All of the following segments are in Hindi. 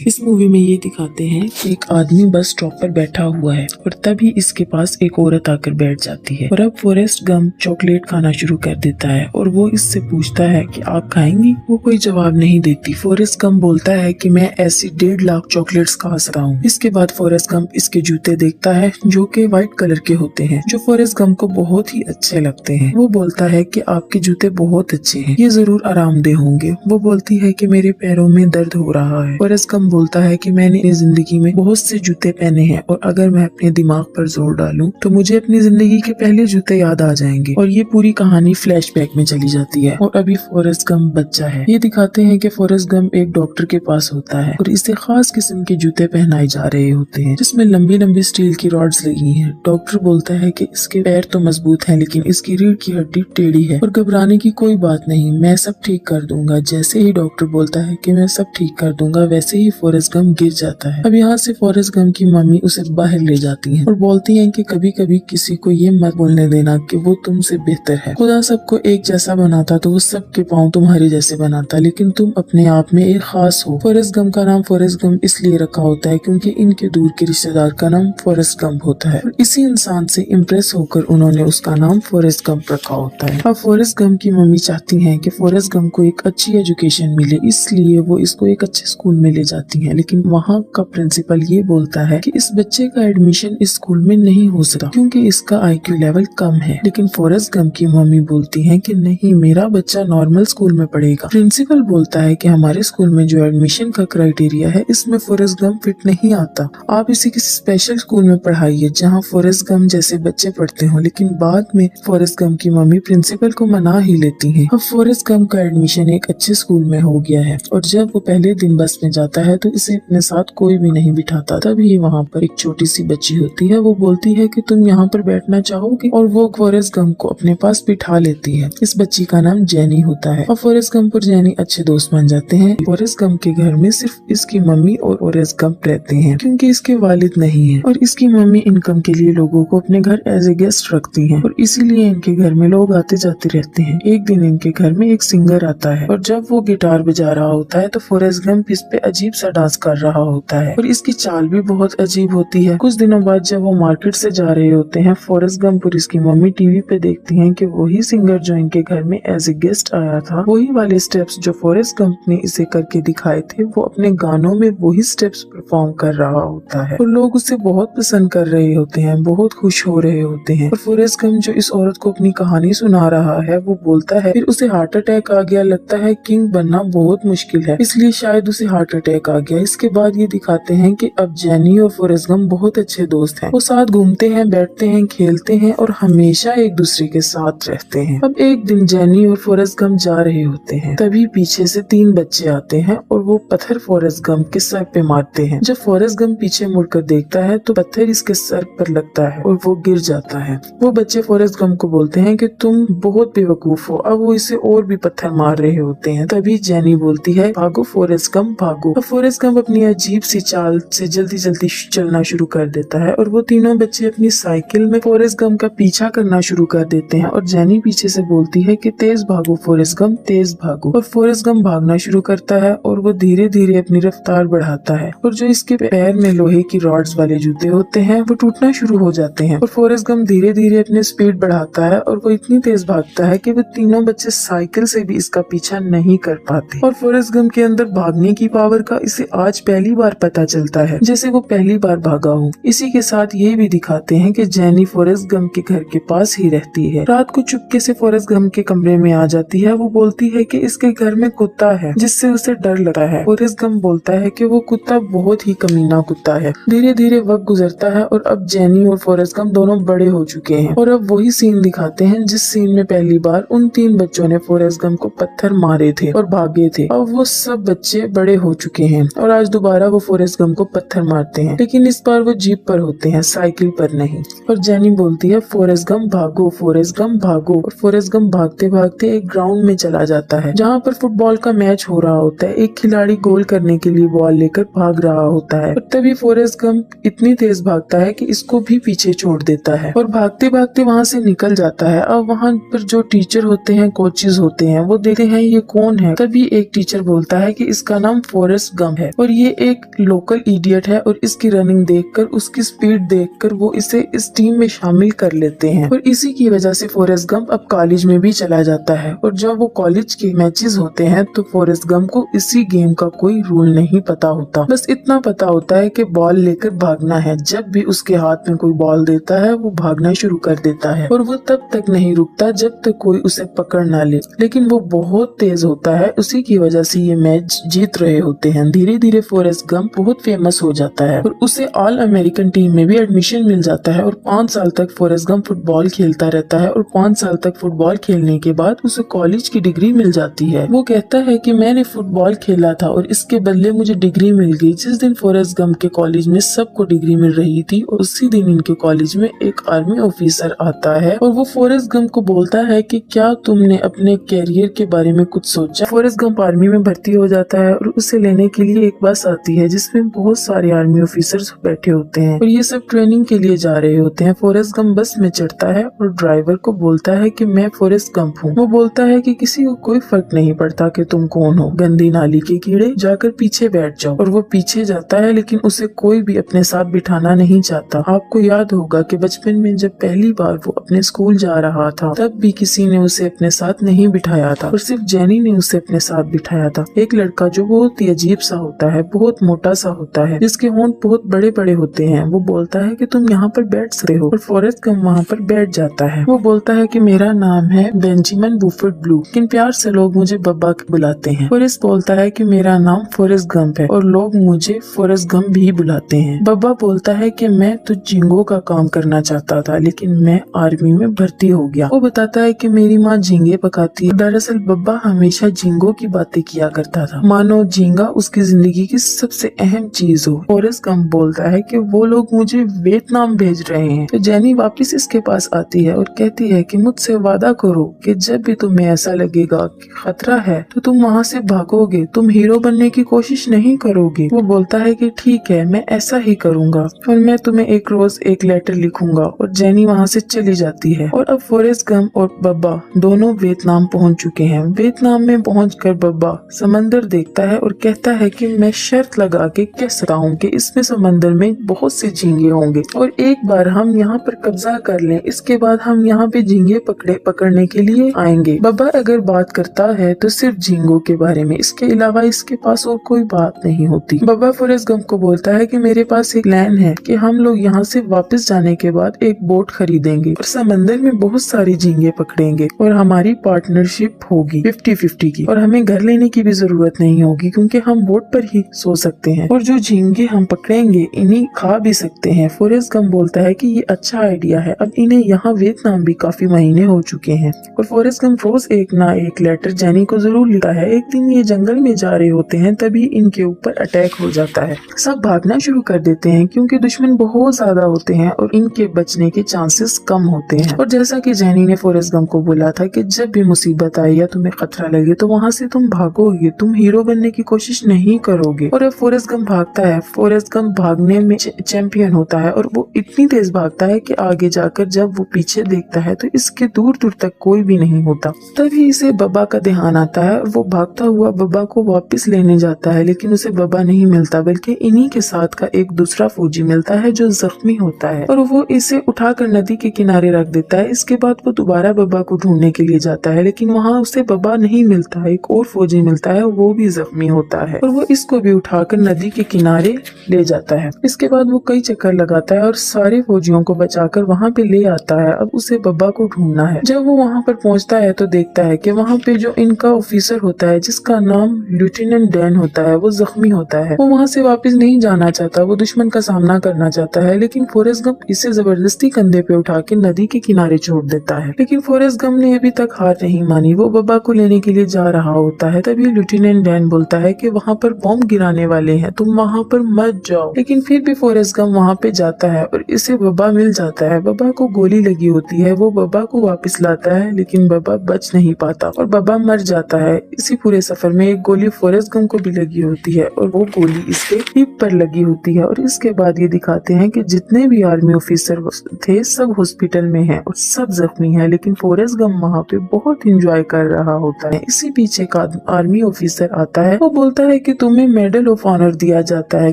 इस मूवी में ये दिखाते हैं कि एक आदमी बस स्टॉप पर बैठा हुआ है और तभी इसके पास एक औरत आकर बैठ जाती है और अब फॉरेस्ट गंप चॉकलेट खाना शुरू कर देता है और वो इससे पूछता है कि आप खाएंगी। वो कोई जवाब नहीं देती। फॉरेस्ट गंप बोलता है कि मैं ऐसी 1.5 लाख चॉकलेट्स खा सकता हूँ। इसके बाद फॉरेस्ट गंप इसके जूते देखता है जो कि व्हाइट कलर के होते हैं, जो फॉरेस्ट गंप को बहुत ही अच्छे लगते हैं। वो बोलता है कि आपके जूते बहुत अच्छे हैं, ये जरूर आरामदेह होंगे। वो बोलती है कि मेरे पैरों में दर्द हो रहा है। फॉरेस्ट गंप बोलता है कि मैंने अपनी जिंदगी में बहुत से जूते पहने हैं और अगर मैं अपने दिमाग पर जोर डालूं तो मुझे अपनी जिंदगी के पहले जूते याद आ जाएंगे। और ये पूरी कहानी फ्लैशबैक में चली जाती है और अभी फॉरेस्ट गंप बच्चा है। ये दिखाते हैं कि फॉरेस्ट गंप एक डॉक्टर के पास होता है और इसे खास किस्म के जूते पहनाए जा रहे होते हैं जिसमें लंबी लंबी स्टील की रॉड्स लगी हैं। डॉक्टर बोलता है कि इसके पैर तो मजबूत हैं लेकिन इसकी रीढ़ की हड्डी टेढ़ी है और घबराने की कोई बात नहीं, मैं सब ठीक कर दूंगा। जैसे ही डॉक्टर बोलता है कि मैं सब ठीक कर दूंगा वैसे ही फॉरेस्ट गंप गिर जाता है। अब यहाँ से फॉरेस्ट गंप की मम्मी उसे बाहर ले जाती हैं और बोलती हैं कि कभी कभी किसी को ये मत बोलने देना कि वो तुमसे बेहतर है। खुदा सबको एक जैसा बनाता तो वो सबके पाँव तुम्हारे जैसे बनाता, लेकिन तुम अपने आप में एक खास हो। फॉरेस्ट गंप का नाम फॉरेस्ट गंप इसलिए रखा होता है क्योंकि इनके दूर के रिश्तेदार का नाम फॉरेस्ट गंप होता है और इसी इंसान से इम्प्रेस होकर उन्होंने उसका नाम फॉरेस्ट गंप रखा होता है। अब फॉरेस्ट गंप की मम्मी चाहती है कि फॉरेस्ट गंप को एक अच्छी एजुकेशन मिले, इसलिए वो इसको एक अच्छे स्कूल में ले जाती है। लेकिन वहाँ का प्रिंसिपल ये बोलता है कि इस बच्चे का एडमिशन इस स्कूल में नहीं हो सकता क्योंकि इसका IQ लेवल कम है। लेकिन फॉरेस्ट गंप की मम्मी बोलती है कि नहीं, मेरा बच्चा नॉर्मल स्कूल में पढ़ेगा। प्रिंसिपल बोलता है कि हमारे स्कूल में जो एडमिशन का क्राइटेरिया है इसमें फॉरेस्ट गंप फिट नहीं आता, आप इसे किसी स्पेशल स्कूल में पढ़ाइए जहाँ फॉरेस्ट गंप जैसे बच्चे पढ़ते हो। लेकिन बाद में फॉरेस्ट गंप की मम्मी प्रिंसिपल को मना ही लेती है। अब फॉरेस्ट गंप का एडमिशन एक अच्छे स्कूल में हो गया है और जब वो पहले दिन बस में जाता है तो इसे अपने साथ कोई भी नहीं बिठाता। तभी वहाँ पर एक छोटी सी बच्ची होती है। वो बोलती है कि तुम यहाँ पर बैठना चाहोगी और वो फॉरेस्ट गंप को अपने पास बिठा लेती है। इस बच्ची का नाम जेनी होता है और फॉरेस्ट गंप और जेनी अच्छे दोस्त बन जाते हैं। फॉरेस्ट गंप के घर में सिर्फ इसकी मम्मी और फॉरेस्ट गंप रहते हैं क्योंकि इसके वालिद नहीं है और इसकी मम्मी इनकम के लिए लोगों को अपने घर एज ए गेस्ट रखती है और इसीलिए इनके घर में लोग आते जाते रहते हैं। एक दिन इनके घर में एक सिंगर आता है और जब वो गिटार बजा रहा होता है तो फॉरेस्ट गंप इस पे अजीब सा डांस कर रहा होता है और इसकी चाल भी बहुत अजीब होती है। कुछ दिनों बाद जब वो मार्केट से जा रहे होते हैं, फॉरेस्ट गंप और इसकी मम्मी टीवी पे देखती हैं कि वही सिंगर जो इनके घर में एज ए गेस्ट आया था, वही वाले स्टेप्स जो फॉरेस्ट गंप ने इसे करके दिखाए थे, वो अपने गानों में वही स्टेप्स परफॉर्म कर रहा होता है और लोग उसे बहुत पसंद कर रहे होते हैं, बहुत खुश हो रहे होते हैं। और फॉरेस्ट गंप जो इस औरत को अपनी कहानी सुना रहा है वो बोलता है फिर उसे हार्ट अटैक आ गया, लगता है किंग बनना बहुत मुश्किल है, इसलिए शायद उसे हार्ट अटैक आ गया। इसके बाद ये दिखाते हैं कि अब जेनी और फॉरेस्ट गंप बहुत अच्छे दोस्त हैं। वो साथ घूमते हैं, बैठते हैं, खेलते हैं और हमेशा एक दूसरे के साथ रहते हैं। अब एक दिन जेनी और फॉरेस्ट गंप जा रहे होते हैं, तभी पीछे से 3 बच्चे आते हैं और वो पत्थर फॉरेस्ट गंप के सर पे मारते हैं। जब फॉरेस्ट गंप पीछे मुड़कर देखता है तो पत्थर इसके सर पर लगता है और वो गिर जाता है। वो बच्चे फॉरेस्ट गंप को बोलते हैं कि तुम बहुत बेवकूफ हो। अब वो इसे और भी पत्थर मार रहे होते हैं। तभी जेनी बोलती है भागो फॉरेस्ट गंप भागो। अब फॉरेस्ट गंप अपनी अजीब सी चाल से जल्दी जल्दी चलना शुरू कर देता है और वो तीनों बच्चे अपनी साइकिल में फॉरेस्ट गंप का पीछा करना शुरू कर देते हैं और जेनी पीछे से बोलती है कि तेज भागो फॉरेस्ट गंप, तेज भागो। और फॉरेस्ट गंप भागना शुरू करता है और वो धीरे धीरे अपनी रफ्तार बढ़ाता है और जो इसके पैर में लोहे की रॉड्स वाले जूते होते हैं वो टूटना शुरू हो जाते हैं और फॉरेस्ट गंप धीरे धीरे अपनी स्पीड बढ़ाता है और वो इतनी तेज भागता है कि वो तीनों बच्चे साइकिल से भी इसका पीछा नहीं कर पाते। और फॉरेस्ट गंप के अंदर भागने की पावर का इसे आज पहली बार पता चलता है, जैसे वो पहली बार भागा हो। इसी के साथ ये भी दिखाते हैं कि जेनी फॉरेस्ट गंप के घर के पास ही रहती है। रात को चुपके से फॉरेस्ट गंप के कमरे में आ जाती है। वो बोलती है कि इसके घर में कुत्ता है जिससे उसे डर लगता है। फॉरेस्ट गंप बोलता है कि वो कुत्ता बहुत ही कमीना कुत्ता है। धीरे धीरे वक्त गुजरता है और अब जेनी और फॉरेस्ट गंप दोनों बड़े हो चुके हैं और अब वही सीन दिखाते हैं जिस सीन में पहली बार उन 3 बच्चों ने फॉरेस्ट गंप को पत्थर मारे थे और भागे थे। अब वो सब बच्चे बड़े हो चुके हैं और आज दोबारा वो फॉरेस्ट गंप को पत्थर मारते हैं, लेकिन इस बार वो जीप पर होते हैं, साइकिल पर नहीं। और जेनी बोलती है फॉरेस्ट गंप भागो, फॉरेस्ट गंप भागो। और फॉरेस्ट गंप भागते भागते एक ग्राउंड में चला जाता है जहाँ पर फुटबॉल का मैच हो रहा होता है। एक खिलाड़ी गोल करने के लिए बॉल लेकर भाग रहा होता है और तभी फॉरेस्ट गंप इतनी तेज भागता है कि इसको भी पीछे छोड़ देता है और भागते भागते वहाँ से निकल जाता है। अब वहाँ पर जो टीचर होते हैं, कोचेज होते हैं, वो देखते हैं ये कौन है। तभी एक टीचर बोलता है कि इसका नाम फॉरेस्ट गंप गम है और ये एक लोकल इडियट है और इसकी रनिंग देखकर, उसकी स्पीड देखकर वो इसे इस टीम में शामिल कर लेते हैं और इसी की वजह से फॉरेस्ट गंप अब कॉलेज में भी चला जाता है। और जब वो कॉलेज के मैचेस होते हैं तो फॉरेस्ट गंप को इसी गेम का कोई रूल नहीं पता होता, बस इतना पता होता है कि बॉल लेकर भागना है। जब भी उसके हाथ में कोई बॉल देता है वो भागना शुरू कर देता है और वो तब तक नहीं रुकता जब तक कोई उसे पकड़ ना ले, लेकिन वो बहुत तेज होता है, उसी की वजह से ये मैच जीत रहे होते हैं। धीरे धीरे फॉरेस्ट गंप बहुत फेमस हो जाता है और उसे ऑल अमेरिकन टीम में भी एडमिशन मिल जाता है और 5 साल तक फॉरेस्ट गंप फुटबॉल खेलता रहता है और 5 साल तक फुटबॉल खेलने के बाद उसे कॉलेज की डिग्री मिल जाती है। वो कहता है कि मैंने फुटबॉल खेला था और इसके बदले मुझे डिग्री मिल गई। जिस दिन फॉरेस्ट गंप के कॉलेज में सबको डिग्री मिल रही थी और उसी दिन इनके कॉलेज में एक आर्मी ऑफिसर आता है और वो फॉरेस्ट गंप को बोलता है कि क्या तुमने अपने कैरियर के बारे में कुछ सोचा। फॉरेस्ट गंप आर्मी में भर्ती हो जाता है और उसे लेने के लिए एक बस आती है जिसमें बहुत सारे आर्मी ऑफिसर्स बैठे होते हैं और ये सब ट्रेनिंग के लिए जा रहे होते हैं। फॉरेस्ट गंप बस में चढ़ता है और ड्राइवर को बोलता है कि मैं फॉरेस्ट गंप हूँ। वो बोलता है कि किसी को कोई फर्क नहीं पड़ता कि तुम कौन हो, गंदी नाली के कीड़े, जाकर पीछे बैठ जाओ। और वो पीछे जाता है लेकिन उसे कोई भी अपने साथ बिठाना नहीं चाहता। आपको याद होगा कि बचपन में जब पहली बार वो अपने स्कूल जा रहा था तब भी किसी ने उसे अपने साथ नहीं बिठाया था और सिर्फ जेनी ने उसे अपने साथ बिठाया था। एक लड़का जो बहुत ही अजीब सा होता है, बहुत मोटा सा होता है, जिसके होंठ बहुत बड़े बड़े होते हैं, वो बोलता है कि तुम यहाँ पर बैठ सकते हो और फॉरेस्ट गंप वहाँ पर बैठ जाता है। वो बोलता है कि मेरा नाम है बेंजामिन बुफेट ब्लू, लेकिन प्यार से लोग मुझे बब्बा बुलाते हैं। फॉरेस्ट बोलता है कि मेरा नाम फॉरेस्ट गंप है और लोग मुझे फॉरेस्ट गंप भी बुलाते हैं। बब्बा बोलता है कि मैं तो झींगों का काम करना चाहता था लेकिन मैं आर्मी में भर्ती हो गया। वो बताता है कि मेरी माँ झींगे पकाती है। दरअसल बब्बा हमेशा झींगों की बातें किया करता था, मानो झींगा उसकी जिंदगी की सबसे अहम चीज हो। फॉरेस्ट गंप बोलता है कि वो लोग मुझे वियतनाम भेज रहे हैं। तो जेनी वापस इसके पास आती है और कहती है कि मुझसे वादा करो कि जब भी तुम्हें ऐसा लगेगा कि खतरा है तो तुम वहाँ से भागोगे, तुम हीरो बनने की कोशिश नहीं करोगे। वो बोलता है कि ठीक है, मैं ऐसा ही करूँगा और मैं तुम्हें एक रोज एक लेटर लिखूंगा। और जेनी वहाँ से चली जाती है और अब फॉरेस्ट गंप और बब्बा दोनों वियतनाम पहुँच चुके हैं। वियतनाम में पहुंचकर बब्बा समंदर देखता है और कहता है कि मैं शर्त लगा के कह सकता हूँ कि इसमें समंदर में बहुत से झींगे होंगे और एक बार हम यहाँ पर कब्जा कर लें, इसके बाद हम यहाँ पे झींगे पकड़ने के लिए आएंगे। बब्बा अगर बात करता है तो सिर्फ झींगों के बारे में, इसके अलावा इसके पास और कोई बात नहीं होती। बब्बा फॉरेस्ट गंप को बोलता है कि मेरे पास एक प्लान है कि हम लोग यहाँ से वापस जाने के बाद एक बोट खरीदेंगे और समंदर में बहुत सारी झींगे पकड़ेंगे और हमारी पार्टनरशिप होगी 50-50 की और हमें घर लेने की भी जरूरत नहीं होगी क्योंकि हम बोट पर ही सो सकते हैं और जो झींगे हम पकड़ेंगे इन्हीं खा भी सकते हैं। फॉरेस्ट गंप बोलता है कि ये अच्छा आइडिया है। अब इन्हें यहाँ वियतनाम भी काफी महीने हो चुके हैं और फॉरेस्ट गंप रोज एक ना एक लेटर जेनी को जरूर लिखता है। एक दिन ये जंगल में जा रहे होते हैं तभी इनके ऊपर अटैक हो जाता है। सब भागना शुरू कर देते हैं क्योंकि दुश्मन बहुत ज्यादा होते हैं और इनके बचने के चांसेस कम होते हैं। और जैसा कि जेनी ने फॉरेस्ट गंप को बोला था कि जब भी मुसीबत आए या तुम्हें खतरा लगे तो वहाँ से तुम भागोगे, तुम हीरो बनने की कोशिश नहीं करोगे। और अब फॉरेस्ट गंप भागता है। फॉरेस्ट गंप भागने में चैंपियन होता है और वो इतनी तेज भागता है कि आगे जाकर जब वो पीछे देखता है तो इसके दूर दूर तक कोई भी नहीं होता। तभी इसे बब्बा का ध्यान आता है और वो भागता हुआ बब्बा को वापस लेने जाता है लेकिन उसे बब्बा नहीं मिलता बल्कि इन्हीं के साथ का एक दूसरा फौजी मिलता है जो जख्मी होता है और वो इसे उठाकर नदी के किनारे रख देता है। इसके बाद वो दोबारा बब्बा को ढूंढने के लिए जाता है लेकिन वहाँ उसे बब्बा नहीं मिलता है। एक और फौजी मिलता है, वो भी जख्मी होता है और वो इसको भी उठाकर नदी के किनारे ले जाता है। इसके बाद वो कई चक्कर लगाता है और सारे फौजियों को बचाकर वहाँ पे ले आता है। अब उसे बब्बा को ढूंढना है। जब वो वहाँ पर पहुँचता है तो देखता है कि वहाँ पे जो इनका ऑफिसर होता है जिसका नाम लेफ्टिनेंट डैन होता है वो जख्मी होता है। वो वहाँ से वापस नहीं जाना चाहता, वो दुश्मन का सामना करना चाहता है लेकिन फॉरेस्ट गंप इसे जबरदस्ती कंधे पे उठा के नदी के किनारे छोड़ देता है। लेकिन फॉरेस्ट गंप ने अभी तक हार नहीं मानी। वो बब्बा को लेने के लिए जा रहा होता है। तभी लेफ्टिनेंट डैन बोलता है कि वहाँ पर बॉम्ब गिराने वाले हैं, तुम वहाँ पर मत बच जाओ। लेकिन फिर भी फॉरेस्ट गम वहाँ पे जाता है और इसे बब्बा मिल जाता है। बब्बा को गोली लगी होती है, वो बब्बा को वापस लाता है लेकिन बब्बा बच नहीं पाता और बब्बा मर जाता है। इसी पूरे सफर में एक गोली फॉरेस्ट गम को भी लगी होती है और वो गोली इसके हिप पर लगी होती है। और इसके बाद ये दिखाते हैं कि जितने भी आर्मी ऑफिसर थे सब हॉस्पिटल में हैं और सब जख्मी हैं, लेकिन फॉरेस्ट गम वहाँ पे बहुत इंजॉय कर रहा होता है। इसी पीछे का आर्मी ऑफिसर आता है, वो बोलता है कि तुम्हें मेडल ऑफ ऑनर दिया जाता है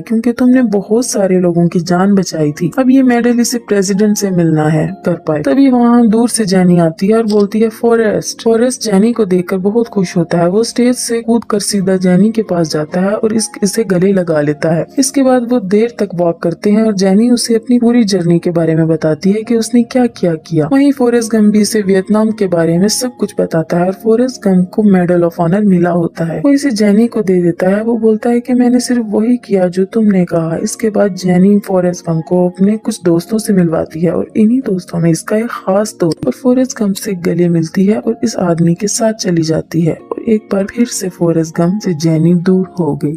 क्योंकि तुमने बहुत सारे लोगों की जान बचाई थी। अब ये मेडल इसे प्रेसिडेंट से मिलना है कर पाए। तभी वहाँ दूर से जैनी आती है और बोलती है फॉरेस्ट जैनी को देखकर बहुत खुश होता है। वो स्टेज से कूद कर सीधा जैनी के पास जाता है और इसे गले लगा लेता है। इसके बाद वो देर तक वॉक करते हैं और जैनी उसे अपनी पूरी जर्नी के बारे में बताती है कि उसने क्या क्या किया। वहीं फॉरेस्ट गम भी इसे वियतनाम के बारे में सब कुछ बताता है और फॉरेस्ट गम को मेडल ऑफ ऑनर मिला होता है। वो इसे जैनी को दे देता है। वो बोलता है कि मैंने सिर्फ वही किया जो तुमने कहा। इसके बाद जैनी फॉरेस्ट गम को अपने कुछ दोस्तों से मिलवाती है और इन्हीं दोस्तों में इसका एक खास दोस्त और फॉरेस्ट गम से गले मिलती है और इस आदमी के साथ चली जाती है और एक बार फिर से फॉरेस्ट गम से जैनी दूर हो गई।